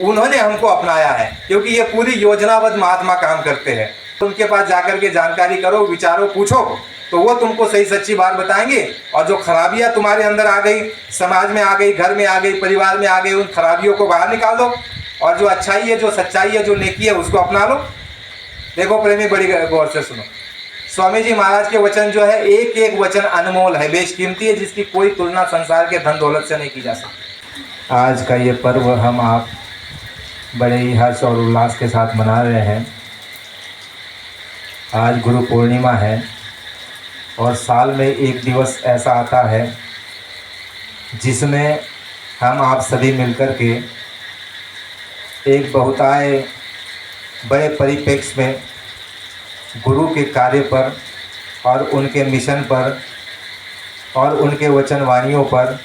उन्होंने हमको अपनाया है, क्योंकि ये पूरी योजनाबद्ध महात्मा काम करते हैं। उनके पास जाकर के जानकारी करो, विचारो, पूछो, तो वो तुमको सही सच्ची बात बताएंगे। और जो खराबियां तुम्हारे अंदर आ गई, समाज में आ गई, घर में आ गई, परिवार में आ गई, उन खराबियों को बाहर निकाल दो और जो अच्छाई है, जो सच्चाई है, जो नेकी है, उसको अपना लो। देखो प्रेमी, बड़ी गौर से सुनो। स्वामी जी महाराज के वचन जो है, एक एक वचन अनमोल है, बेशकीमती है, जिसकी कोई तुलना संसार के धन दौलत से नहीं की जा सकती। आज का ये पर्व हम आप बड़े ही हर्ष और उल्लास के साथ मना रहे हैं। आज गुरु पूर्णिमा है और साल में एक दिवस ऐसा आता है जिसमें हम आप सभी मिलकर के एक बहुताय बड़े परिप्रेक्ष्य में गुरु के कार्य पर और उनके मिशन पर और उनके वचन वाणियों पर,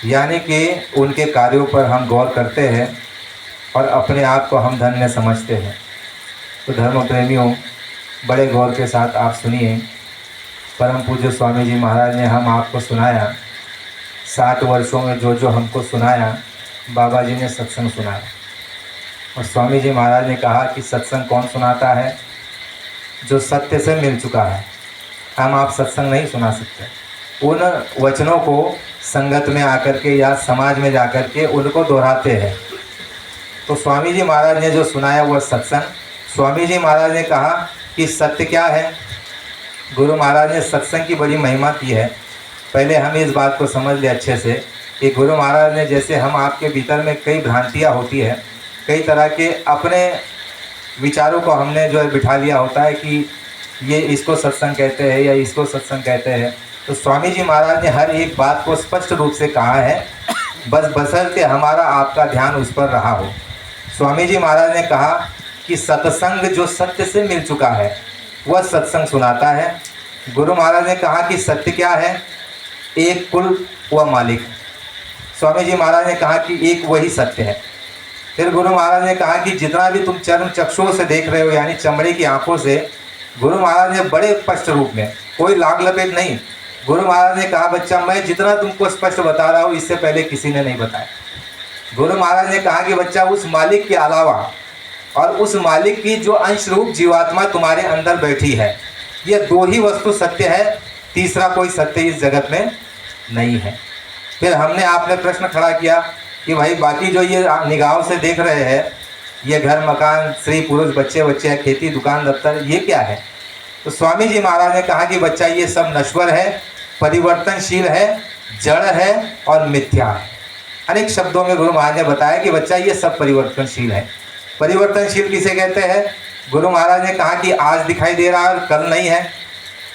यानी कि उनके कार्यों पर हम गौर करते हैं और अपने आप को हम धन्य समझते हैं। तो धर्म प्रेमियों, बड़े गौर के साथ आप सुनिए। परम पूज्य स्वामी जी महाराज ने हम आपको सुनाया, 60 वर्षों में जो जो हमको सुनाया, बाबा जी ने सत्संग सुनाया। और स्वामी जी महाराज ने कहा कि सत्संग कौन सुनाता है? जो सत्य से मिल चुका है। हम आप सत्संग नहीं सुना सकते। उन वचनों को संगत में आकर के या समाज में जाकर के उनको दोहराते हैं। तो स्वामी जी महाराज ने जो सुनाया वह सत्संग। स्वामी जी महाराज ने कहा कि सत्य क्या है। गुरु महाराज ने सत्संग की बड़ी महिमा की है। पहले हम इस बात को समझ लें अच्छे से कि गुरु महाराज ने, जैसे हम आपके भीतर में कई भ्रांतियाँ होती है, कई तरह के अपने विचारों को हमने जो है बिठा लिया होता है कि ये इसको सत्संग कहते हैं या इसको सत्संग कहते हैं। तो स्वामी जी महाराज ने हर एक बात को स्पष्ट रूप से कहा है, बस बशर्ते हमारा आपका ध्यान उस पर रहा हो। स्वामी जी महाराज ने कहा कि सत्संग जो सत्य से मिल चुका है वह सत्संग सुनाता है। गुरु महाराज ने कहा कि सत्य क्या है? एक कुल व मालिक। स्वामी जी महाराज ने कहा कि एक वही सत्य है। फिर गुरु महाराज ने कहा कि जितना भी तुम चर्म चक्षुओं से देख रहे हो, यानी चमड़े की आंखों से, गुरु महाराज ने बड़े स्पष्ट रूप में, कोई लाग लपेट नहीं, गुरु महाराज ने कहा बच्चा, मैं जितना तुमको स्पष्ट बता रहा हूँ इससे पहले किसी ने नहीं बताया। गुरु महाराज ने कहा कि बच्चा, उस मालिक के अलावा और उस मालिक की जो अंश रूप जीवात्मा तुम्हारे अंदर बैठी है, ये दो ही वस्तु सत्य है, तीसरा कोई सत्य इस जगत में नहीं है। फिर हमने आपने प्रश्न खड़ा किया कि भाई बाकी जो ये निगाहों से देख रहे हैं, ये घर मकान, स्त्री पुरुष, बच्चे बच्चे, खेती दुकान दफ्तर, ये क्या है? तो स्वामी जी महाराज ने कहा कि बच्चा, ये सब नश्वर है, परिवर्तनशील है, जड़ है और मिथ्या है। अनेक शब्दों में गुरु महाराज ने बताया कि बच्चा, ये सब परिवर्तनशील है। परिवर्तनशील किसे कहते हैं? गुरु महाराज ने कहा कि आज दिखाई दे रहा है कल नहीं है,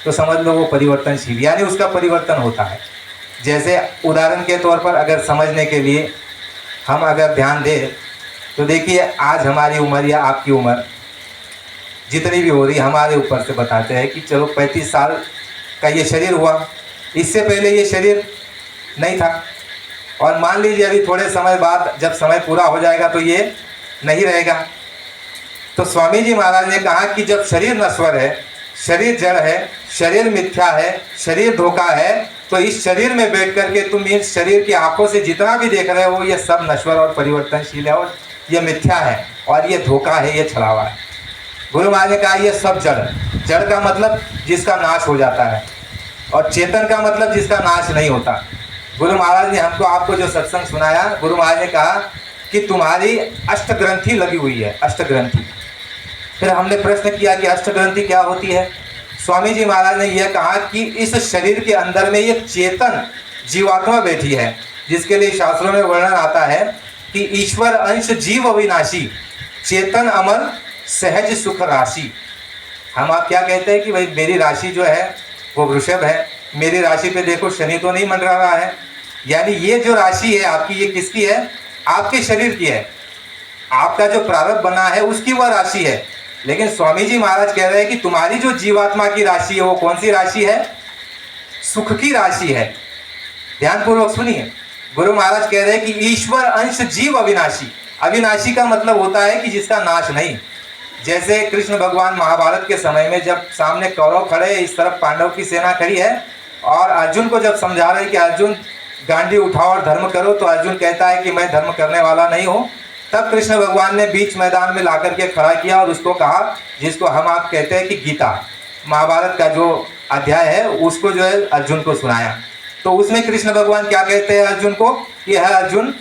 तो समझ लो वो परिवर्तनशील, यानी उसका परिवर्तन होता है। जैसे उदाहरण के तौर पर अगर समझने के लिए हम अगर ध्यान दें तो देखिए, आज हमारी उम्र या आपकी उम्र जितनी भी हो रही, हमारे ऊपर से बताते हैं कि चलो 35 साल का ये शरीर हुआ, इससे पहले ये शरीर नहीं था। और मान लीजिए अभी थोड़े समय बाद जब समय पूरा हो जाएगा तो ये नहीं रहेगा। तो स्वामी जी महाराज ने कहा कि जब शरीर नश्वर है, शरीर जड़ है, शरीर मिथ्या है, शरीर धोखा है, तो इस शरीर में बैठ करके तुम इस शरीर की आंखों से जितना भी देख रहे हो, ये सब नश्वर और परिवर्तनशील है और ये मिथ्या है और ये धोखा है, ये छलावा है। गुरु महाराज ने कहा ये सब जड़। जड़ का मतलब जिसका नाश हो जाता है और चेतन का मतलब जिसका नाश नहीं होता। गुरु महाराज ने हमको आपको जो सत्संग सुनाया, गुरु महाराज ने कहा कि तुम्हारी अष्टग्रंथि लगी हुई है, अष्टग्रंथि। फिर हमने प्रश्न किया कि अष्टग्रंथि क्या होती है? स्वामी जी महाराज ने यह कहा कि इस शरीर के अंदर में एक चेतन जीवात्मा बैठी है, जिसके लिए शास्त्रों में वर्णन आता है कि ईश्वर अंश जीव अविनाशी, चेतन अमर, सहज सुख राशि। हम आप क्या कहते हैं कि भाई मेरी राशि जो है वो वृषभ है, मेरी राशि पे देखो शनि तो नहीं मंडरा रहा है। यानी ये जो राशि है आपकी, ये किसकी है? आपके शरीर की है। आपका जो प्रारब्ध बना है उसकी वह राशि है। लेकिन स्वामी जी महाराज कह रहे हैं कि तुम्हारी जो जीवात्मा की राशि है वो कौन सी राशि है? सुख की राशि है। ध्यानपूर्वक सुनिए, गुरु महाराज कह रहे हैं कि ईश्वर अंश जीव अविनाशी। अविनाशी का मतलब होता है कि जिसका नाश नहीं। जैसे कृष्ण भगवान महाभारत के समय में जब सामने कौरव खड़े, इस तरफ पांडव की सेना खड़ी है और अर्जुन को जब समझा रहे कि अर्जुन गांडी उठाओ और धर्म करो, तो अर्जुन कहता है कि मैं धर्म करने वाला नहीं हूँ, तब कृष्ण भगवान ने बीच मैदान में ला करके खड़ा किया और उसको कहा, जिसको हम आप कहते हैं कि गीता, महाभारत का जो अध्याय है उसको जो है अर्जुन को सुनाया। तो उसमें कृष्ण भगवान क्या कहते हैं अर्जुन को कि है अर्जुन,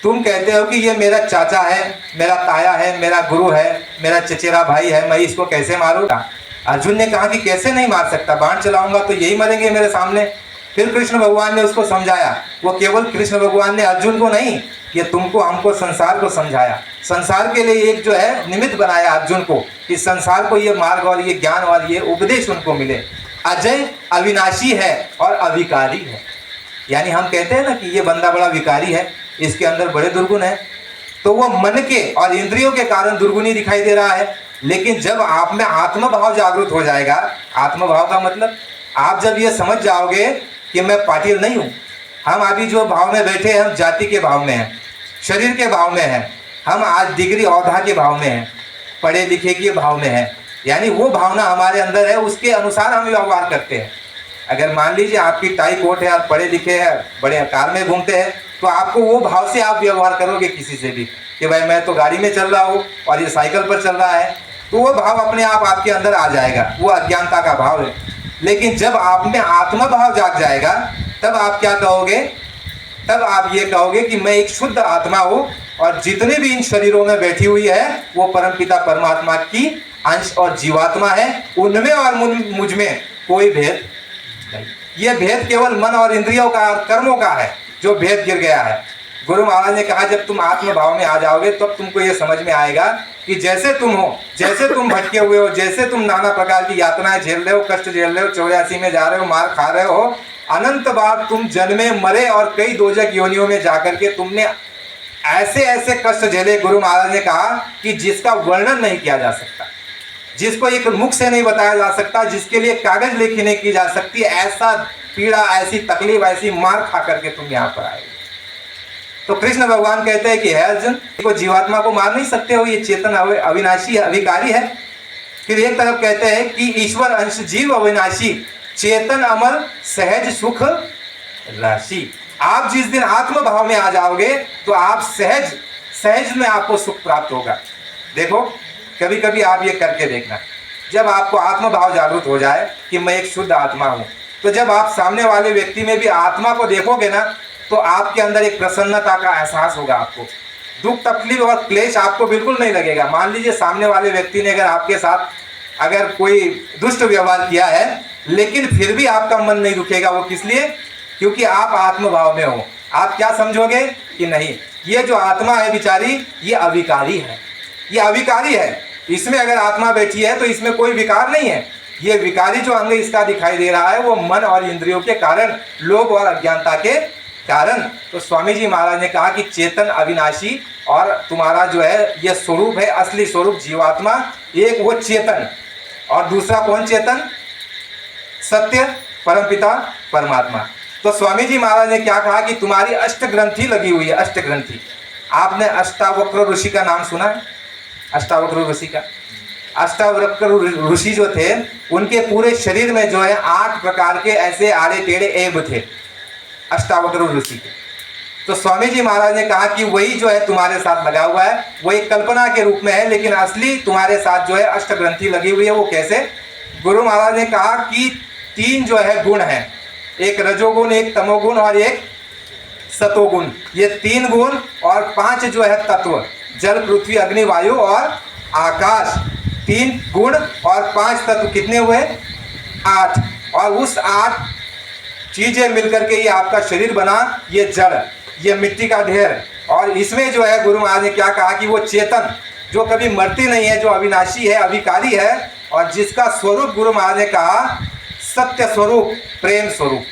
तुम कहते हो कि ये मेरा चाचा है, मेरा ताया है, मेरा गुरु है, मेरा चचेरा भाई है, मैं इसको कैसे मारूंगा? अर्जुन ने कहा कि कैसे नहीं मार सकता, बाण चलाऊंगा तो यही मरेंगे मेरे सामने। फिर कृष्ण भगवान ने उसको समझाया। वो केवल कृष्ण भगवान ने अर्जुन को नहीं, ये तुमको हमको संसार को समझाया, संसार के लिए एक जो है निमित्त बनाया अर्जुन को कि संसार को ये मार्ग और ये ज्ञान और ये उपदेश उनको मिले। अजय अविनाशी है और अविकारी है। यानी हम कहते हैं ना कि ये बंदा बड़ा विकारी है, इसके अंदर बड़े दुर्गुण है, तो वो मन के और इंद्रियों के कारण दुर्गुणी दिखाई दे रहा है। लेकिन जब आप में आत्मभाव जागृत हो जाएगा, आत्मभाव का मतलब आप जब ये समझ जाओगे कि मैं पाटिल नहीं हूँ, हम अभी जो भाव में बैठे हैं हम जाति के भाव में हैं, शरीर के भाव में हैं, हम आज डिग्री औधा के भाव में हैं, पढ़े लिखे के भाव में हैं, यानी वो भावना हमारे अंदर है, उसके अनुसार हम व्यवहार करते हैं। अगर मान लीजिए आपकी टाई कोट है, आप पढ़े लिखे हैं, बड़े कार में घूमते हैं, तो आपको वो भाव से आप व्यवहार करोगे किसी से भी कि भाई मैं तो गाड़ी में चल रहा हूँ और ये साइकिल पर चल रहा है, तो वो भाव अपने आप आपके अंदर आ जाएगा, वो अज्ञानता का भाव है। लेकिन जब आप में आत्मा भाव जाग जाएगा तब आप क्या कहोगे? तब आप ये कहोगे कि मैं एक शुद्ध आत्मा हूँ और जितने भी इन शरीरों में बैठी हुई है वो परमपिता परमात्मा की अंश और जीवात्मा है, उनमें और मुझ में कोई भेद नहीं। ये भेद केवल मन और इंद्रियों का और कर्मों का है जो भेद गिर गया है। गुरु महाराज ने कहा जब तुम आत्म भाव में आ जाओगे तब तुमको ये समझ में आएगा कि जैसे तुम हो, जैसे तुम भटके हुए हो, जैसे तुम नाना प्रकार की यातनाएं झेल रहे हो, कष्ट झेल रहे हो, 84 में जा रहे हो, मार खा रहे हो, अनंत बार तुम जन्मे मरे और कई दोजक योनियों में जाकर के तुमने ऐसे ऐसे कष्ट झेले, गुरु महाराज ने कहा कि जिसका वर्णन नहीं किया जा सकता, जिसको एक मुख से नहीं बताया जा सकता, जिसके लिए कागज लेखी नहीं की जा सकती, ऐसा पीड़ा, ऐसी तकलीफ, ऐसी मार खा करके तुम यहाँ पर आए। तो कृष्ण भगवान कहते हैं कि है अर्जुन, को जीवात्मा को मार नहीं सकते हो, ये चेतन अविनाशी अविकारी है। फिर एक तरफ कहते हैं कि ईश्वर अंश जीव अविनाशी, चेतन अमर सहज सुख राशि। आप जिस दिन आत्म भाव में आ जाओगे तो आप सहज में आपको सुख प्राप्त होगा। देखो कभी कभी आप ये करके देखना, जब आपको आत्म भाव जागृत हो जाए कि मैं एक शुद्ध आत्मा हूँ, तो जब आप सामने वाले व्यक्ति में भी आत्मा को देखोगे ना तो आपके अंदर एक प्रसन्नता का एहसास होगा। आपको दुख तकलीफ और क्लेश आपको बिल्कुल नहीं लगेगा। मान लीजिए सामने वाले व्यक्ति ने अगर आपके साथ अगर कोई दुष्ट व्यवहार किया है, लेकिन फिर भी आपका मन नहीं दुखेगा। वो किस लिए? क्योंकि आप आत्मभाव में हो। आप क्या समझोगे कि नहीं, ये जो आत्मा है बिचारी ये अविकारी है, ये अविकारी है, इसमें अगर आत्मा बैठी है तो इसमें कोई विकार नहीं है। ये विकारी जो अंग इसका दिखाई दे रहा है वो मन और इंद्रियों के कारण, लोभ और अज्ञानता के कारण। तो स्वामी जी महाराज ने कहा कि चेतन अविनाशी और तुम्हारा जो है ये स्वरूप है, असली स्वरूप जीवात्मा, एक वो चेतन और दूसरा कौन चेतन? सत्य परमपिता परमात्मा। तो स्वामी जी महाराज ने क्या कहा कि तुम्हारी अष्ट ग्रंथि लगी हुई है, अष्ट ग्रंथि। आपने अष्टावक्र ऋषि का नाम सुना है? अष्टावक्र ऋषि का, अष्टावक्र ऋषि जो थे उनके पूरे शरीर में जो है 8 प्रकार के ऐसे आड़े टेढ़े ऐब थे अष्टावक्र ऋषि के। तो स्वामी जी महाराज ने कहा कि वही जो है तुम्हारे साथ लगा हुआ है, वो एक कल्पना के रूप में है, लेकिन असली तुम्हारे साथ जो है अष्ट ग्रंथि लगी हुई है। वो कैसे? गुरु महाराज ने कहा कि 3 जो है गुण हैं, एक रजोगुण, एक तमोगुण और एक सतोगुण। ये 3 गुण और 5 जो है तत्व, जल पृथ्वी अग्नि वायु और आकाश, 3 गुण और 5 तत्व कितने हुए? 8। और उस 8 चीजें मिलकर के ये आपका शरीर बना, ये जड़, ये मिट्टी का ढेर। और इसमें जो है गुरु महाराज ने क्या कहा कि वो चेतन जो कभी मरती नहीं है, जो अविनाशी है, अविकारी है, और जिसका स्वरूप गुरु महाराज ने कहा सत्य स्वरूप, प्रेम स्वरूप,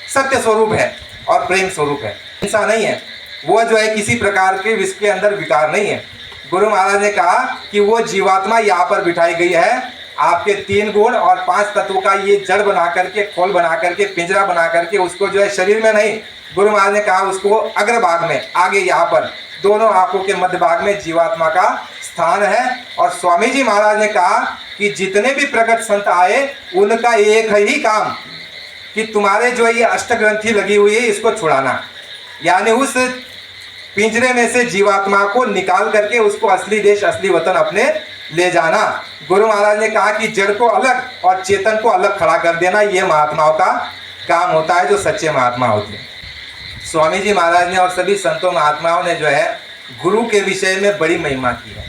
सत्य स्वरूप है और प्रेम स्वरूप है, ऐसा नहीं है। वो जो है किसी प्रकार के इसके अंदर विकार नहीं है। गुरु महाराज ने कहा कि वो जीवात्मा यहाँ पर बिठाई गई है, आपके 3 गुण और 5 तत्वों का ये जड़ बना करके, खोल बना करके, पिंजरा बना करके, उसको जो है शरीर में नहीं, गुरु महाराज ने कहा उसको अग्रभाग में, आगे यहाँ पर दोनों आंखों के मध्य भाग में जीवात्मा का स्थान है। और स्वामी जी महाराज ने कहा कि जितने भी प्रकट संत आए उनका एक ही काम कि तुम्हारे जो ये अष्ट ग्रंथि लगी हुई है इसको छुड़ाना, यानी उस पिंजरे में से जीवात्मा को निकाल करके उसको असली देश असली वतन अपने ले जाना। गुरु महाराज ने कहा कि जड़ को अलग और चेतन को अलग खड़ा कर देना, ये महात्माओं का काम होता है, जो सच्चे महात्मा होते हैं। स्वामी जी महाराज ने और सभी संतों महात्माओं ने जो है गुरु के विषय में बड़ी महिमा की है।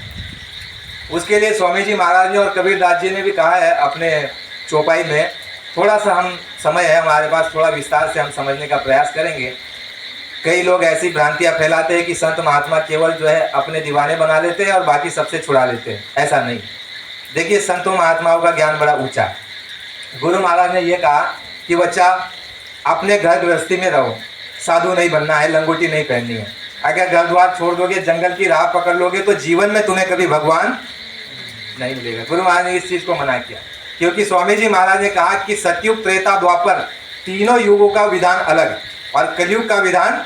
उसके लिए स्वामी जी महाराज ने और कबीरदास जी ने भी कहा है अपने चौपाई में। थोड़ा सा हम समय है हमारे पास, थोड़ा विस्तार से हम समझने का प्रयास करेंगे। कई लोग ऐसी भ्रांतियां फैलाते हैं कि संत महात्मा केवल जो है अपने दीवाने बना लेते हैं और बाकी सबसे छुड़ा लेते हैं। ऐसा नहीं। देखिए, संतों महात्माओं का ज्ञान बड़ा ऊंचा है। गुरु महाराज ने यह कहा कि बच्चा अपने घर गृहस्थी में रहो, साधु नहीं बनना है, लंगोटी नहीं पहननी है। अगर घर द्वार छोड़ दोगे, जंगल की राह पकड़ लोगे तो जीवन में तुम्हें कभी भगवान नहीं मिलेगा। गुरु महाराज ने इस चीज़ को मना किया, क्योंकि स्वामी जी महाराज ने कहा कि सतयुग, त्रेता, द्वापर तीनों युगों का विधान अलग और कलयुग का विधान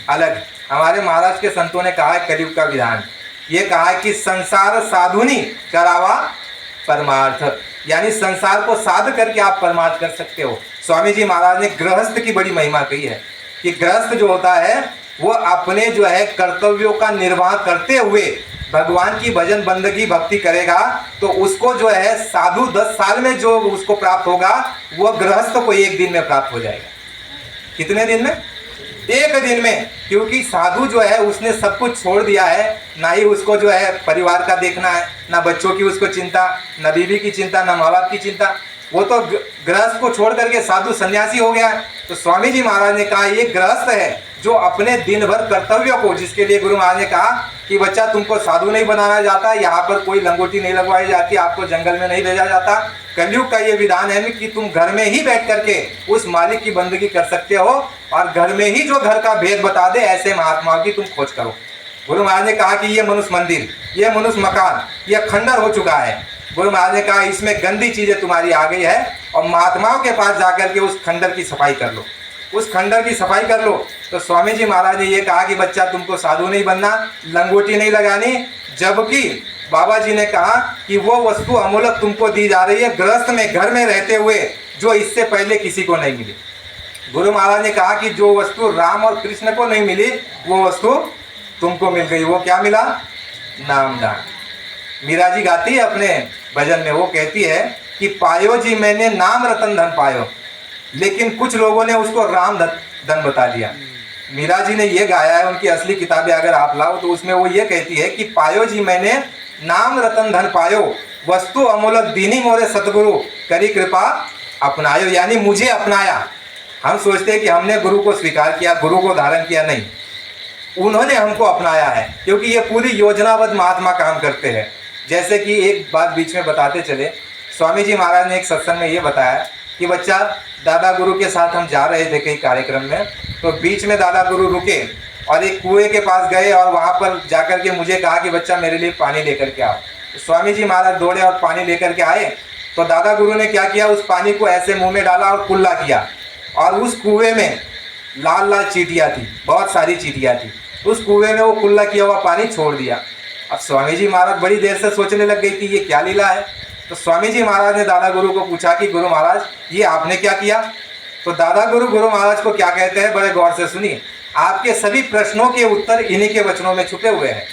अलग। हमारे महाराज के संतों ने कहा है कलयुग का विधान, ये कहा है कि संसार साधुनी करावा परमार्थ, यानी संसार को साध करके आप परमार्थ कर सकते हो। स्वामी जी महाराज ने गृहस्थ की बड़ी महिमा कही है कि गृहस्थ जो होता है वो अपने जो है कर्तव्यों का निर्वाह करते हुए भगवान की भजन बंदगी भक्ति करेगा तो उसको जो है साधु 10 साल में जो उसको प्राप्त होगा वो गृहस्थ को 1 दिन में प्राप्त हो जाएगा। कितने दिन में? 1 दिन में। क्योंकि साधु जो है उसने सब कुछ छोड़ दिया है, ना ही उसको जो है परिवार का देखना है, ना बच्चों की उसको चिंता, ना बीवी की चिंता, ना माँ बाप की चिंता। वो तो गृहस्थ को छोड़ करके साधु सन्यासी हो गया। तो स्वामी जी महाराज ने कहा ये गृहस्थ है जो अपने दिन भर कर्तव्यों को, जिसके लिए गुरु महाराज ने कहा कि बच्चा तुमको साधु नहीं बनाना जाता, यहाँ पर कोई लंगोटी नहीं लगवाई जाती, आपको जंगल में नहीं भेजा जाता। कलयुग का ये विधान है कि तुम घर में ही बैठ करके उस मालिक की बंदगी कर सकते हो और घर में ही जो घर का भेद बता दे ऐसे महात्माओं की तुम खोज करो। गुरु महाराज ने कहा कि ये मनुष्य मंदिर, ये मनुष्य मकान, ये खंडर हो चुका है। गुरु महाराज ने कहा इसमें गंदी चीजें तुम्हारी आ गई है और महात्माओं के पास जाकर के उस खंडर की सफाई कर लो, उस खंडर की सफाई कर लो। तो स्वामी जी महाराज ने ये कहा कि बच्चा तुमको साधु नहीं बनना, लंगोटी नहीं लगानी, जबकि बाबा जी ने कहा कि वो वस्तु अमूलक तुमको दी जा रही है गृहस्थ में, घर में रहते हुए, जो इससे पहले किसी को नहीं मिली। गुरु महाराज ने कहा कि जो वस्तु राम और कृष्ण को नहीं मिली वो वस्तु तुमको मिल गई। वो क्या मिला? नाम दान। मीरा जी गाती है अपने भजन में, वो कहती है कि पायो जी मैंने नाम रतन धन पायो, लेकिन कुछ लोगों ने उसको राम धन बता दिया। मीरा जी ने ये गाया है, उनकी असली किताबें अगर आप लाओ तो उसमें वो ये कहती है कि पायो जी मैंने नाम रतन धन पायो, वस्तु अमूलक दीनी मोरे सतगुरु, करी कृपा अपनायो, यानी मुझे अपनाया। हम सोचते हैं कि हमने गुरु को स्वीकार किया, गुरु को धारण किया, नहीं, उन्होंने हमको अपनाया है, क्योंकि ये पूरी योजनाबद्ध महात्मा काम करते हैं। जैसे कि एक बात बीच में बताते चले, स्वामी जी महाराज ने एक सत्संग में ये बताया कि बच्चा दादा गुरु के साथ हम जा रहे थे कई कार्यक्रम में, तो बीच में दादा गुरु रुके और एक कुएं के पास गए और वहाँ पर जाकर के मुझे कहा कि बच्चा मेरे लिए पानी लेकर के आओ। तो स्वामी जी महाराज दौड़े और पानी लेकर के आए। तो दादा गुरु ने क्या किया, उस पानी को ऐसे मुंह में डाला और कुल्ला किया, और उस कुएं में लाल लाल चींटियाँ थी, बहुत सारी चींटियाँ थी। उस कुएं में वो कुल्ला किया हुआ पानी छोड़ दिया। अब स्वामी जी महाराज बड़ी देर से सोचने लग गई कि ये क्या लीला है। तो स्वामी जी महाराज ने दादा गुरु को पूछा कि गुरु महाराज ये आपने क्या किया। तो दादा गुरु महाराज को क्या कहते हैं, बड़े गौर से सुनिए। आपके सभी प्रश्नों के उत्तर इन्हीं के वचनों में छुपे हुए हैं,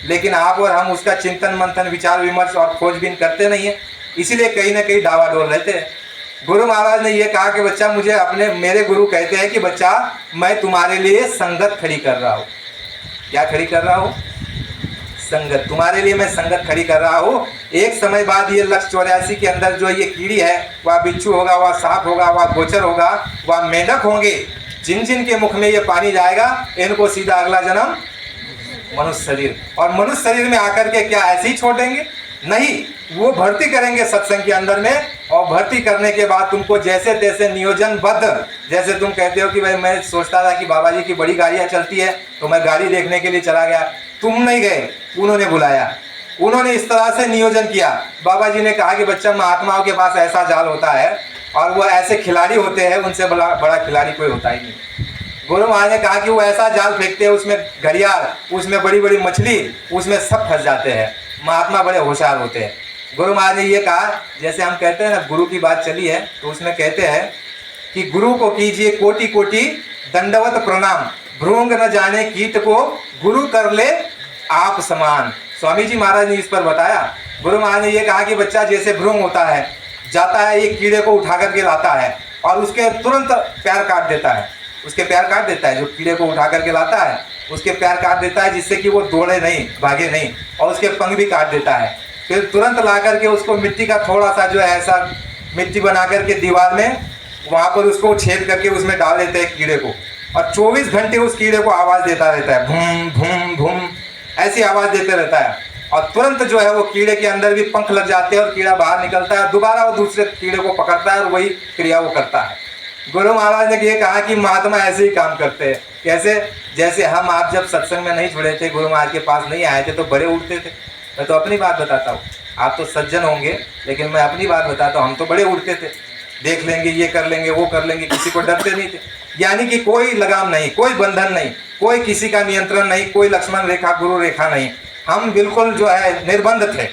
लेकिन आप और हम उसका चिंतन मंथन, विचार विमर्श और खोजबीन करते नहीं है, इसीलिए कहीं ना कहीं डावाडोल रहते हैं। गुरु महाराज ने यह कहा कि बच्चा मुझे मेरे गुरु कहते हैं कि बच्चा मैं तुम्हारे लिए संगत खड़ी कर रहा हूँ। क्या खड़ी कर रहा हूँ? संगत। तुम्हारे लिए मैं संगत खड़ी कर रहा हूँ। एक समय बाद ये 184 के अंदर जो ये कीड़ी है, वह बिच्छू होगा, वह सांप होगा, वह गोचर होगा, वह मेंढक होंगे, जिन जिन के मुख में ये पानी जाएगा इनको सीधा अगला जन्म मनुष्य शरीर, और मनुष्य शरीर में आकर के क्या ऐसे ही छोड़ देंगे? नहीं, वो भर्ती करेंगे सत्संग के अंदर में, और भर्ती करने के बाद तुमको जैसे तैसे नियोजनबद्ध, जैसे तुम कहते हो कि भाई मैं सोचता था कि बाबा जी की बड़ी गाड़ियाँ चलती है तो मैं गाड़ी देखने के लिए चला गया, तुम नहीं गए, उन्होंने बुलाया, उन्होंने इस तरह से नियोजन किया। बाबा जी ने कहा कि बच्चा महात्माओं के पास ऐसा जाल होता है और वो ऐसे खिलाड़ी होते हैं, उनसे बड़ा खिलाड़ी कोई होता ही नहीं। गुरु महाराज ने कहा कि वो ऐसा जाल फेंकते हैं, उसमें घड़ियाल, उसमें बड़ी बड़ी मछली, उसमें सब फंस जाते हैं। महात्मा बड़े होशियार होते हैं। गुरु महाराज ने ये कहा, जैसे हम कहते हैं ना गुरु की बात चली है, तो उसमें कहते हैं कि गुरु को कीजिए कोटि कोटि दंडवत प्रणाम, भृंग न जाने कीट को गुरु कर ले आप समान। स्वामी जी महाराज ने इस पर बताया। गुरु महाराज ने ये कहा कि बच्चा जैसे भृंग होता है, जाता है एक कीड़े को उठा करके लाता है और उसके तुरंत पैर काट देता है, उसके पैर काट देता है। जो कीड़े को उठा करके लाता है उसके पैर काट देता है, जिससे कि वो दौड़े नहीं, भागे नहीं, और उसके पंख भी काट देता है। फिर तुरंत ला करके उसको मिट्टी का थोड़ा सा जो है ऐसा मिट्टी बना करके दीवार में वहाँ पर उसको छेद करके उसमें डाल देते हैं कीड़े को, और 24 घंटे उस कीड़े को आवाज़ देता रहता है, भूम भूम भूम ऐसी आवाज़ देते रहता है। और तुरंत जो है वो कीड़े के अंदर भी पंख लग जाते हैं और कीड़ा बाहर निकलता है, दोबारा वो दूसरे कीड़े को पकड़ता है और वही क्रिया वो करता है। गुरु महाराज ने ये कहा कि महात्मा ऐसे ही काम करते हैं। कैसे? जैसे हम आप जब सत्संग में नहीं जुड़े थे, गुरु महाराज के पास नहीं आए थे, तो बड़े उठते थे। मैं तो अपनी बात बताता हूँ, आप तो सज्जन होंगे लेकिन मैं अपनी बात बताता हूँ, हम तो बड़े उठते थे, देख लेंगे, ये कर लेंगे, वो कर लेंगे, किसी को डरते नहीं थे। यानी कि कोई लगाम नहीं, कोई बंधन नहीं, कोई किसी का नियंत्रण नहीं, कोई लक्ष्मण रेखा गुरु रेखा नहीं, हम बिल्कुल जो है निर्बंध थे।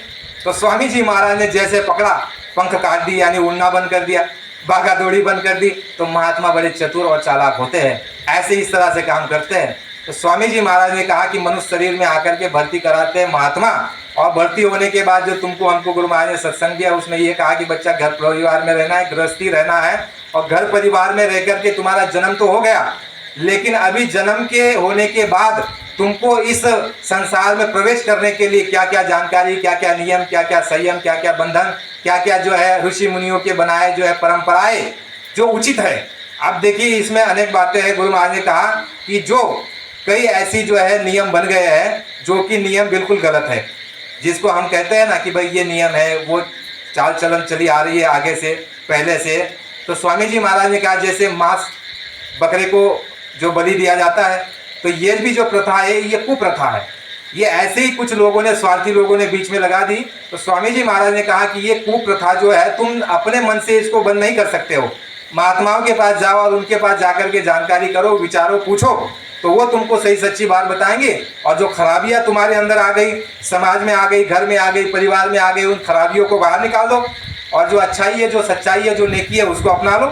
तो स्वामी जी महाराज ने जैसे पकड़ा, पंख काट दी, यानी उड़ना बंद कर दिया, भागा दौड़ी बंद कर दी। तो महात्मा बड़े चतुर और चालाक होते हैं, ऐसे इस तरह से काम करते हैं। तो स्वामी जी महाराज ने कहा कि मनुष्य शरीर में आकर के भर्ती कराते हैं महात्मा, और भर्ती होने के बाद जो तुमको हमको गुरु महाराज ने सत्संग दिया उसमें ये कहा कि बच्चा घर परिवार में रहना है, गृहस्थी रहना है, और घर परिवार में रह करके तुम्हारा जन्म तो हो गया, लेकिन अभी जन्म के होने के बाद तुमको इस संसार में प्रवेश करने के लिए क्या क्या जानकारी, क्या क्या नियम, क्या क्या संयम, क्या क्या बंधन, क्या क्या जो है ऋषि मुनियों के बनाए जो है परंपराएं जो उचित है। अब देखिए इसमें अनेक बातें हैं। गुरु महाराज ने कहा कि जो कई ऐसी जो है नियम बन गए हैं जो कि नियम बिल्कुल गलत है, जिसको हम कहते हैं ना कि भाई ये नियम है, वो चाल चलन चली आ रही है आगे से, पहले से। तो स्वामी जी महाराज ने कहा जैसे मांस बकरे को जो बलि दिया जाता है, तो ये भी जो प्रथा है ये कुप्रथा है। ये ऐसे ही कुछ लोगों ने, स्वार्थी लोगों ने बीच में लगा दी। तो स्वामी जी महाराज ने कहा कि ये कुप्रथा जो है तुम अपने मन से इसको बंद नहीं कर सकते हो। महात्माओं के पास जाओ और उनके पास जाकर के जानकारी करो, विचारो, पूछो, तो वो तुमको सही सच्ची बात बताएंगे। और जो खराबियां तुम्हारे अंदर आ गई, समाज में आ गई, घर में आ गई, परिवार में आ गई, उन खराबियों को बाहर निकाल दो, और जो अच्छाई है, जो सच्चाई है, जो नेकी है, उसको अपना लो।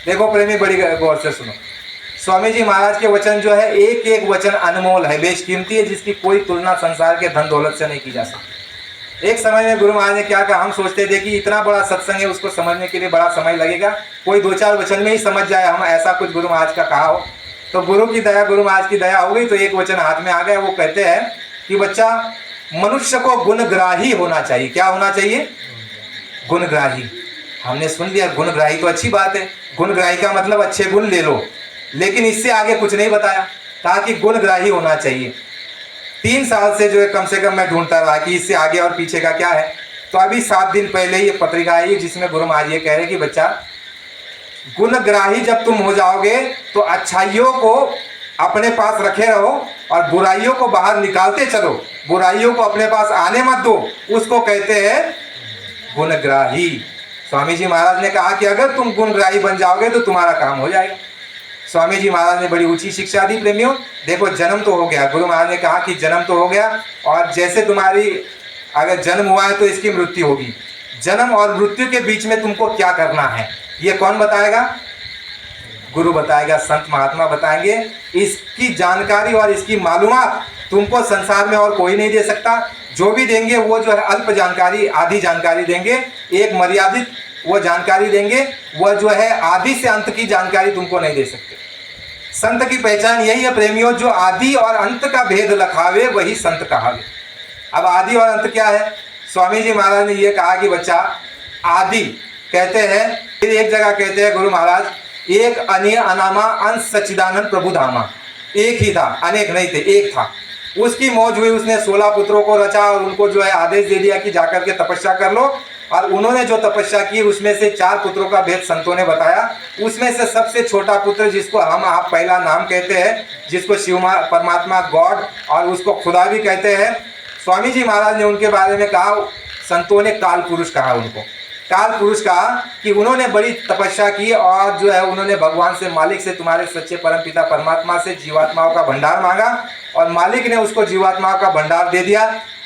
देखो प्रेमी, बड़ी गौर से सुनो, स्वामी जी महाराज के वचन जो है एक एक वचन अनमोल है, बेशकीमती है, जिसकी कोई तुलना संसार के धन दौलत से नहीं की जा सकती। एक समय में गुरु महाराज ने क्या कहा, हम सोचते थे कि इतना बड़ा सत्संग है, उसको समझने के लिए बड़ा समय लगेगा, कोई 2-4 वचन में ही समझ जाए हम, ऐसा कुछ गुरु महाराज का कहा हो। तो गुरु की दया, गुरु महाराज की दया हो गई, तो एक वचन हाथ में आ गया। वो कहते हैं कि बच्चा, मनुष्य को गुणग्राही होना चाहिए। क्या होना चाहिए? गुणग्राही। हमने सुन लिया गुणग्राही, तो अच्छी बात है, गुणग्राही का मतलब अच्छे गुण ले लो, लेकिन इससे आगे कुछ नहीं बताया। कहा कि गुणग्राही होना चाहिए। 3 साल से जो है कम से कम मैं ढूंढता रहा कि इससे आगे और पीछे का क्या है। तो अभी 7 दिन पहले ये पत्रिका आई जिसमें गुरु महाराज ये कह रहे कि बच्चा, गुणग्राही जब तुम हो जाओगे तो अच्छाइयों को अपने पास रखे रहो और बुराइयों को बाहर निकालते चलो, बुराइयों को अपने पास आने मत दो, उसको कहते हैं गुणग्राही। स्वामी जी महाराज ने कहा कि अगर तुम गुणग्राही बन जाओगे तो तुम्हारा काम हो जाएगा। स्वामी जी महाराज ने बड़ी ऊंची शिक्षा दी प्रेमियों। देखो जन्म तो हो गया, गुरु महाराज ने कहा कि जन्म तो हो गया, और जैसे तुम्हारी अगर जन्म हुआ है तो इसकी मृत्यु होगी। जन्म और मृत्यु के बीच में तुमको क्या करना है ये कौन बताएगा? गुरु बताएगा, संत महात्मा बताएंगे। इसकी जानकारी और इसकी मालूमात तुमको संसार में और कोई नहीं दे सकता। जो भी देंगे वो जो है अल्प जानकारी, आधी जानकारी देंगे, एक मर्यादित वो जानकारी देंगे, वह जो है आदि से अंत की जानकारी तुमको नहीं दे सकते। संत की पहचान यही है प्रेमियों, जो आदि और अंत का भेद लखावे वही संत कहावे। अब आदि और अंत क्या है? स्वामी जी महाराज ने ये कहा कि बच्चा, आदि कहते हैं, फिर एक जगह कहते हैं गुरु महाराज, एक अनिय अनामा अंश सच्चिदानंद प्रभु धामा। एक ही था, अनेक नहीं थे, एक था। उसकी मौज हुई, उसने 16 पुत्रों को रचा और उनको जो है आदेश दे दिया कि जाकर के तपस्या कर लो। और उन्होंने जो तपस्या की उसमें से 4 पुत्रों का भेद संतों ने बताया। उसमें से सबसे छोटा पुत्र, जिसको हम आप पहला नाम कहते हैं, जिसको शिव परमात्मा गॉड और उसको खुदा भी कहते हैं, स्वामी जी महाराज ने उनके बारे में कहा, संतों ने काल पुरुष कहा उनको। काल पुरुष कहा कि उन्होंने बड़ी तपस्या की और जो है उन्होंने भगवान से, मालिक से, तुम्हारे सच्चे परमपिता परमात्मा से जीवात्माओं का भंडार मांगा और मालिक ने उसको जीवात्माओं का भंडार दे दिया।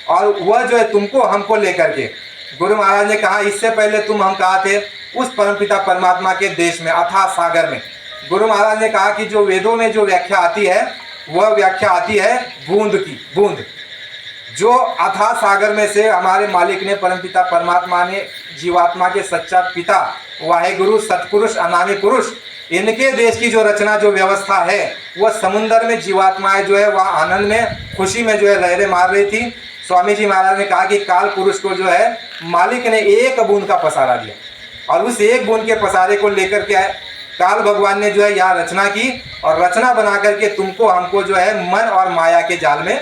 और वह जो है तुमको हमको लेकर के, गुरु महाराज ने कहा इससे पहले तुम हम कहा थे उस परमपिता परमात्मा के देश में, अथाह सागर में, गुरु महाराज ने कहा कि जो वेदों में जो व्याख्या आती है वह व्याख्या आती है बूंद की। बूंद जो अथाह सागर में से हमारे मालिक ने, परमपिता परमात्मा ने, जीवात्मा के सच्चा पिता वाहेगुरु सतपुरुष अनामी पुरुष, इनके देश की जो रचना जो व्यवस्था है वह समुद्र में जीवात्माएं जो है वह आनंद में खुशी में जो है लहरें मार रही थी। स्वामी जी महाराज ने कहा कि काल पुरुष को जो है मालिक ने एक बूंद का पसारा दिया और उस एक बूंद के पसारे को लेकर के काल भगवान ने जो है यहाँ रचना की और रचना बना करके तुमको हमको जो है मन और माया के जाल में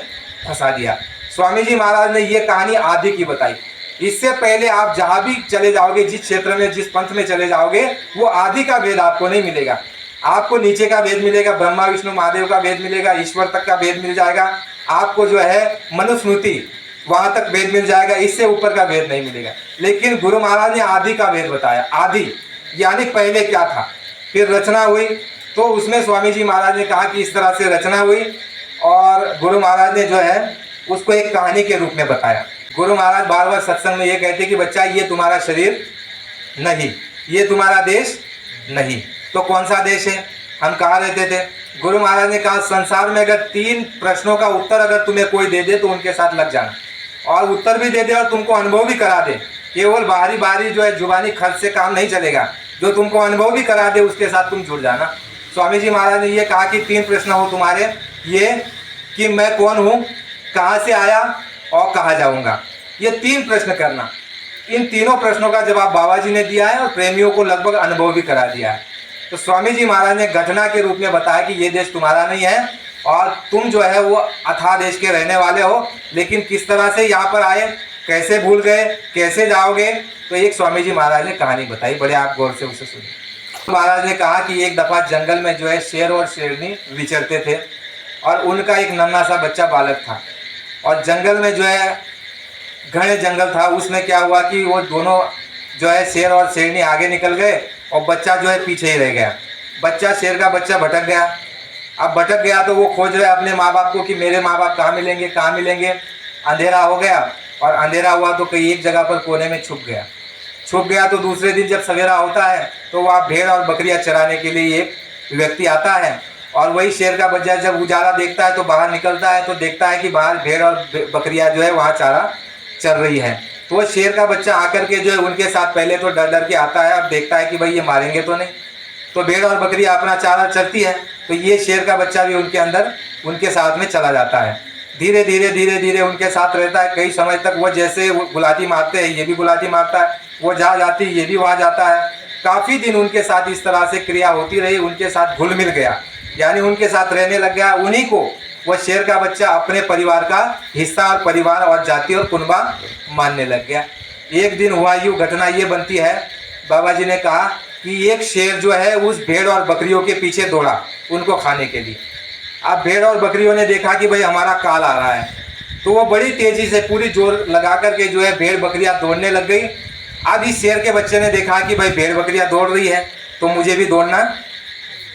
फंसा दिया। स्वामी जी महाराज ने ये कहानी आदि की बताई। इससे पहले आप जहाँ भी चले जाओगे, जिस क्षेत्र में जिस पंथ में चले जाओगे, वो आदि का भेद आपको नहीं मिलेगा। आपको नीचे का भेद मिलेगा, ब्रह्मा विष्णु महादेव का भेद मिलेगा, ईश्वर तक का भेद मिल जाएगा, आपको जो है मनुस्मृति वहाँ तक भेद मिल जाएगा, इससे ऊपर का भेद नहीं मिलेगा। लेकिन गुरु महाराज ने आदि का भेद बताया। आदि यानी पहले क्या था, फिर रचना हुई। तो उसमें स्वामी जी महाराज ने कहा कि इस तरह से रचना हुई और गुरु महाराज ने जो है उसको एक कहानी के रूप में बताया। गुरु महाराज बार बार सत्संग में ये कहते कि बच्चा ये तुम्हारा शरीर नहीं, ये तुम्हारा देश नहीं। तो कौन सा देश है, हम कहाँ रहते थे? गुरु महाराज ने कहा संसार में अगर 3 प्रश्नों का उत्तर अगर तुम्हें कोई दे दे तो उनके साथ लग जाना, और उत्तर भी दे दे और तुमको अनुभव भी करा दे। केवल बाहरी बाहरी जो है जुबानी खर्च से काम नहीं चलेगा, जो तुमको अनुभव भी करा दे उसके साथ तुम जुड़ जाना। स्वामी जी महाराज ने ये कहा कि 3 प्रश्न हो तुम्हारे, ये कि मैं कौन हूँ, कहाँ से आया और कहाँ जाऊँगा। ये 3 प्रश्न करना। इन तीनों प्रश्नों का जवाब बाबा जी ने दिया है और प्रेमियों को लगभग अनुभव भी करा दिया है। तो स्वामी जी महाराज ने घटना के रूप में बताया कि ये देश तुम्हारा नहीं है और तुम जो है वो अथाह देश के रहने वाले हो, लेकिन किस तरह से यहाँ पर आए, कैसे भूल गए, कैसे जाओगे। तो एक स्वामी जी महाराज ने कहानी बताई, बड़े आप गौर से उसे सुनिए। महाराज ने कहा कि एक दफ़ा जंगल में जो है शेर और शेरनी विचरते थे और उनका एक नन्हा सा बच्चा बालक था और जंगल में जो है घने जंगल था, उसमें क्या हुआ कि वो दोनों जो है शेर और शेरनी आगे निकल गए और बच्चा जो है पीछे ही रह गया। बच्चा, शेर का बच्चा भटक गया। अब भटक गया तो वो खोज रहे अपने माँ बाप को कि मेरे माँ बाप कहाँ मिलेंगे, कहाँ मिलेंगे। अंधेरा हो गया और अंधेरा हुआ तो कहीं एक जगह पर कोने में छुप गया। तो दूसरे दिन जब सवेरा होता है तो वहाँ भेड़ और बकरियाँ चराने के लिए एक व्यक्ति आता है और वही शेर का बच्चा जब उजाला देखता है तो बाहर निकलता है तो देखता है कि बाहर भेड़ और बकरियाँ जो है वहाँ चारा चल रही है। तो वो शेर का बच्चा आकर के जो है उनके साथ पहले तो डर डर के आता है, अब देखता है कि भाई ये मारेंगे तो नहीं। तो भेड़ और बकरियाँ अपना चारा चरती है तो ये शेर का बच्चा भी उनके अंदर उनके साथ में चला जाता है। धीरे धीरे उनके साथ रहता है। कई समय तक वो जैसे गुलाटी मारते हैं ये भी गुलाटी मारता है, वो जहाँ जाती है ये भी वहाँ जाता है। काफ़ी दिन उनके साथ इस तरह से क्रिया होती रही, उनके साथ घुल मिल गया, यानी उनके साथ रहने लग गया। उन्हीं को वह शेर का बच्चा अपने परिवार का हिस्सा और परिवार और जाति और कुनबा मानने लग गया। एक दिन हुआ यूँ, घटना ये बनती है, बाबा जी ने कहा कि एक शेर जो है उस भेड़ और बकरियों के पीछे दौड़ा उनको खाने के लिए। अब भेड़ और बकरियों ने देखा कि भाई हमारा काल आ रहा है, तो वो बड़ी तेज़ी से पूरी जोर लगा करके जो है भेड़ बकरियाँ दौड़ने लग गई। अब इस शेर के बच्चे ने देखा कि भाई भेड़ बकरियाँ दौड़ रही है तो मुझे भी दौड़ना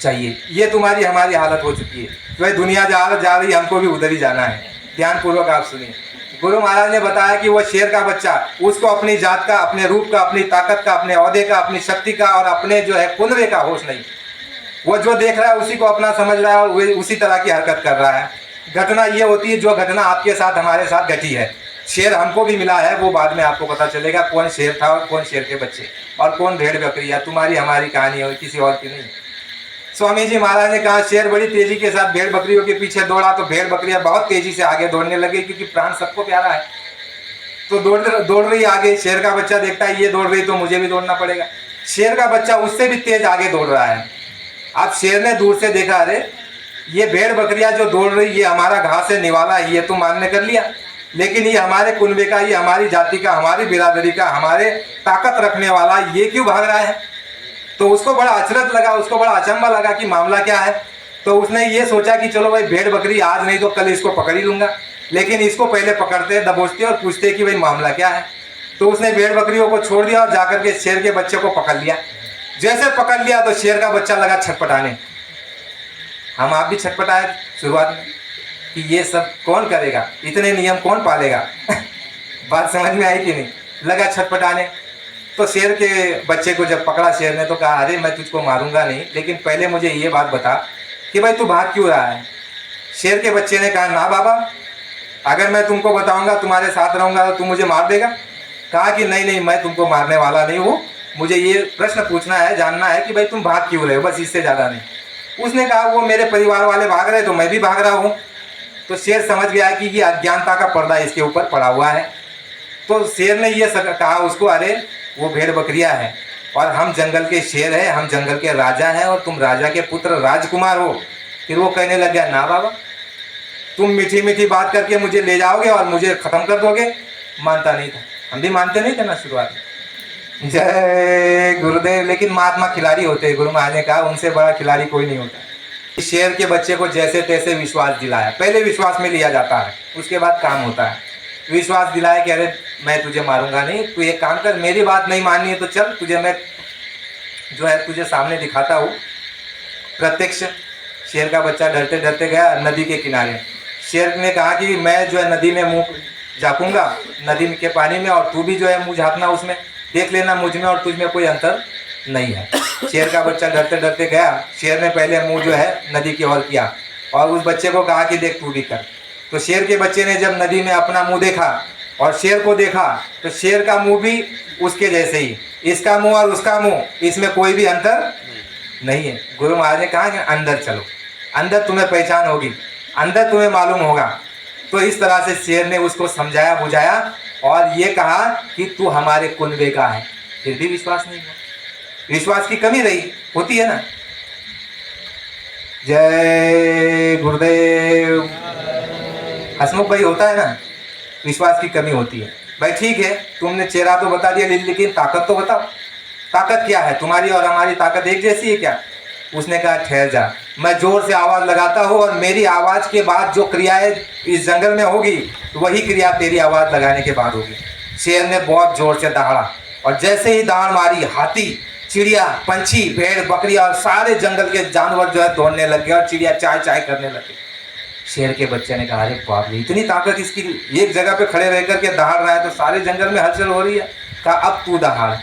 चाहिए। ये तुम्हारी हमारी हालत हो चुकी है, भाई दुनिया जा रही, हमको भी उधर ही जाना है। ध्यानपूर्वक आप सुनिए। गुरु महाराज ने बताया कि वो शेर का बच्चा, उसको अपनी जात का, अपने रूप का, अपनी ताकत का, अपने औहदे का, अपनी शक्ति का और अपने जो है कुनबे का होश नहीं। वो जो देख रहा है उसी को अपना समझ रहा है, वो उसी तरह की हरकत कर रहा है। घटना ये होती है जो घटना आपके साथ हमारे साथ घटी है। शेर हमको भी मिला है, वो बाद में आपको पता चलेगा कौन शेर था और कौन शेर के बच्चे और कौन भेड़ बकरियाँ। तुम्हारी हमारी कहानी हो, किसी और की नहीं। स्वामी जी महाराज ने कहा शेर बड़ी तेजी के साथ भेड़ बकरियों के पीछे दौड़ा तो भेड़ बकरियां बहुत तेजी से आगे दौड़ने लगी, क्योंकि प्राण सबको प्यारा है। तो दौड़ रही आगे। शेर का बच्चा देखता है ये दौड़ रही तो मुझे भी दौड़ना पड़ेगा। शेर का बच्चा उससे भी तेज आगे दौड़ रहा है। अब शेर ने दूर से देखा, अरे ये भेड़ बकरियां जो दौड़ रही ये हमारा घास है, निवाला है, ये तो मान्य कर लिया, लेकिन ये हमारे कुनबे का, ये हमारी जाति का, हमारी बिरादरी का, हमारे ताकत रखने वाला, ये क्यों भाग रहा है। तो उसको बड़ा अचरज लगा, उसको बड़ा अचंभा लगा कि मामला क्या है। तो उसने ये सोचा कि चलो भाई भेड़ बकरी आज नहीं तो कल इसको पकड़ ही लूँगा, लेकिन इसको पहले पकड़ते, दबोचते और पूछते कि भाई मामला क्या है। तो उसने भेड़ बकरियों को छोड़ दिया और जाकर के शेर के बच्चे को पकड़ लिया। जैसे पकड़ लिया तो शेर का बच्चा लगा छटपटाने। हम आप भी छटपटाए शुरुआत में कि ये सब कौन करेगा, इतने नियम कौन पालेगा। बात समझ में आई कि नहीं। लगा छटपटाने। तो शेर के बच्चे को जब पकड़ा शेर ने तो कहा, अरे मैं तुझको मारूंगा नहीं, लेकिन पहले मुझे ये बात बता कि भाई तू भाग क्यों रहा है। शेर के बच्चे ने कहा, ना बाबा, अगर मैं तुमको बताऊंगा, तुम्हारे साथ रहूंगा तो तुम मुझे मार देगा। कहा कि नहीं नहीं, मैं तुमको मारने वाला नहीं हूँ, मुझे ये प्रश्न पूछना है, जानना है कि भाई तुम भाग क्यों रहे हो, बस इससे ज़्यादा नहीं। उसने कहा, वो मेरे परिवार वाले भाग रहे तो मैं भी भाग रहा हूँ। तो शेर समझ गया कि ये अज्ञानता का पर्दा इसके ऊपर पड़ा हुआ है। तो शेर ने ये कहा उसको, अरे वो भेड़ बकरियां है और हम जंगल के शेर हैं, हम जंगल के राजा हैं और तुम राजा के पुत्र राजकुमार हो। फिर वो कहने लग गया, ना बाबा, तुम मीठी मीठी बात करके मुझे ले जाओगे और मुझे ख़त्म कर दोगे। मानता नहीं था, हम भी मानते नहीं थे ना शुरुआत में। जय गुरुदेव। लेकिन महात्मा खिलाड़ी होते हैं, गुरु महाराज ने कहा, उनसे बड़ा खिलाड़ी कोई नहीं होता। शेर के बच्चे को जैसे तैसे विश्वास दिलाया, पहले विश्वास में लिया जाता है, उसके बाद काम होता है। विश्वास दिलाया कि अरे मैं तुझे मारूंगा नहीं, तू एक काम कर, मेरी बात नहीं माननी है तो चल, तुझे मैं जो है तुझे सामने दिखाता हूँ प्रत्यक्ष। शेर का बच्चा डरते डरते गया नदी के किनारे। शेर ने कहा कि मैं जो है नदी में मुंह झाँपूंगा, नदी के पानी में, और तू भी जो है मुंह झाँपना, उसमें देख लेना मुझ में और तुझ में कोई अंतर नहीं है। शेर का बच्चा डरते डरते गया। शेर ने पहले मुंह जो है नदी की ओर किया और उस बच्चे को कहा कि देख तू भी कर। तो शेर के बच्चे ने जब नदी में अपना मुंह देखा और शेर को देखा तो शेर का मुंह भी उसके जैसे ही, इसका मुंह और उसका मुंह, इसमें कोई भी अंतर नहीं है। गुरु महाराज ने कहा कि अंदर चलो, अंदर तुम्हें पहचान होगी, अंदर तुम्हें मालूम होगा। तो इस तरह से शेर ने उसको समझाया बुझाया और ये कहा कि तू हमारे कुनबे का है। फिर भी विश्वास नहीं हुआ, विश्वास की कमी रही, होती है ना। जय गुरुदेव। हसमुख भाई, होता है ना, विश्वास की कमी होती है। भाई ठीक है, तुमने चेहरा तो बता दिया, लेकिन ताकत तो बताओ, ताकत क्या है? तुम्हारी और हमारी ताकत एक जैसी है क्या? उसने कहा, ठहर जा, मैं जोर से आवाज़ लगाता हूँ और मेरी आवाज़ के बाद जो क्रियाएं इस जंगल में होगी वही क्रिया तेरी आवाज़ लगाने के बाद होगी। शेर ने बहुत जोर से दहाड़ा और जैसे ही दहाड़ मारी, हाथी, चिड़िया, पंछी, भेड़, बकरी और सारे जंगल के जानवर जो है दौड़ने लग गए और चिड़िया चाय चाय करने लगे। शेर के बच्चे ने कहा, अरे बाप रे, इतनी ताकत इसकी, एक जगह पे खड़े रह करके दहाड़ रहा है तो सारे जंगल में हलचल हो रही है। कहा, अब तू दहाड़।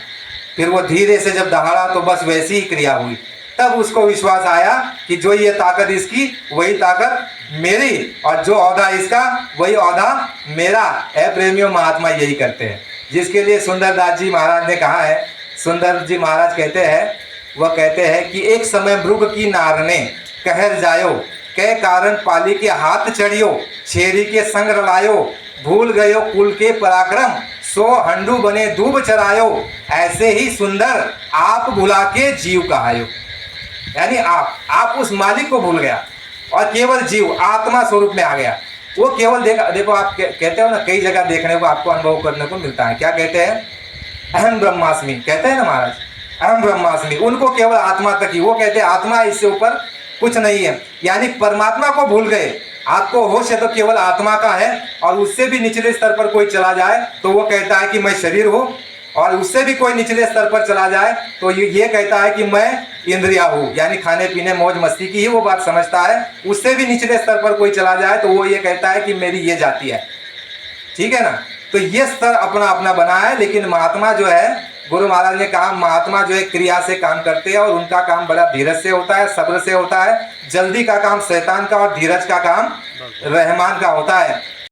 फिर वो धीरे से जब दहाड़ा तो बस वैसी ही क्रिया हुई। तब उसको विश्वास आया कि जो ये ताकत इसकी वही ताकत मेरी और जो औहदा इसका वही औहदा मेरा है। प्रेमियों, महात्मा यही करते हैं, जिसके लिए सुंदरदास जी महाराज ने कहा है। सुंदर जी महाराज कहते हैं, वह कहते हैं कि एक समय मृग की नार ने कहर जायो, के कारण पाली के हाथ चढ़ियो, छेरी के संग रलायो, भूल गयो कुल के पराक्रम, सो हंडू बने दूब चरायो, ऐसे ही सुंदर आप भुला के जीव कहायो। यानी आप उस मालिक को भूल गया और केवल जीव आत्मा स्वरूप में आ गया। वो केवल देखो आप कहते हो ना, कई जगह देखने को आपको अनुभव करने को मिलता है। क्या कहते हैं? अहम ब्रह्मास्मि कहते हैं ना महाराज, अहम ब्रह्मास्मि। उनको केवल आत्मा तक ही, वो कहते हैं आत्मा, इससे ऊपर कुछ नहीं है। यानी परमात्मा को भूल गए। आपको होश है तो केवल आत्मा का है, और उससे भी निचले स्तर पर कोई चला जाए तो वो कहता है कि मैं शरीर हूँ, और उससे भी कोई निचले स्तर पर चला जाए तो ये कहता है कि मैं इंद्रिया हूँ, यानी खाने पीने मौज मस्ती की ही वो बात समझता है। उससे भी निचले स्तर पर कोई चला जाए तो वो ये कहता है कि मेरी ये जाति है। ठीक है ना? तो ये स्तर अपना अपना बना है। लेकिन महात्मा जो है, गुरु महाराज ने कहा, महात्मा जो है क्रिया से काम करते हैं और उनका काम बड़ा धीरज से होता है, सब्र से होता है। जल्दी का काम शैतान का और धीरज का काम रहमान का होता है।